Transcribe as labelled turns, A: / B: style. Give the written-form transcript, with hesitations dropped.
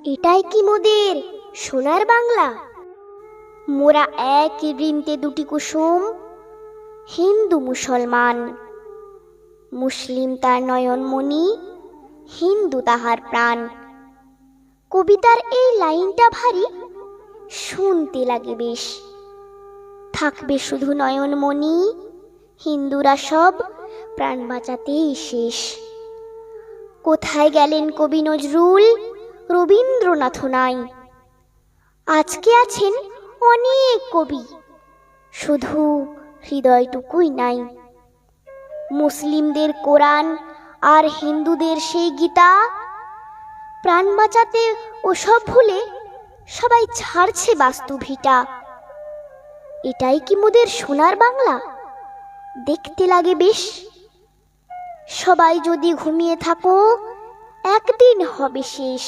A: এটাই কি মোদের সোনার বাংলা? মোরা এক বৃন্তে দুটি কুসুম, হিন্দু মুসলমান। মুসলিম তার নয়নমণি, হিন্দু তাহার প্রাণ। কবিতার এই লাইনটা ভারী শুনতে লাগে বেশ। থাকবে শুধু নয়নমণি, হিন্দুরা সব প্রাণ বাঁচাতেই শেষ। কোথায় গেলেন কবি নজরুল, রবীন্দ্রনাথ নাই। আজকে আছেন অনেক কবি, শুধু হৃদয়টুকুই নাই। মুসলিমদের কোরআন আর হিন্দুদের সেই গীতা, প্রাণ বাঁচাতে ওসব ভুলে সবাই ছাড়ছে বাস্তু ভিটা। এটাই কি মোদের সোনার বাংলা? দেখতে লাগে বেশ। সবাই যদি ঘুমিয়ে থাকো, একদিন হবে শেষ।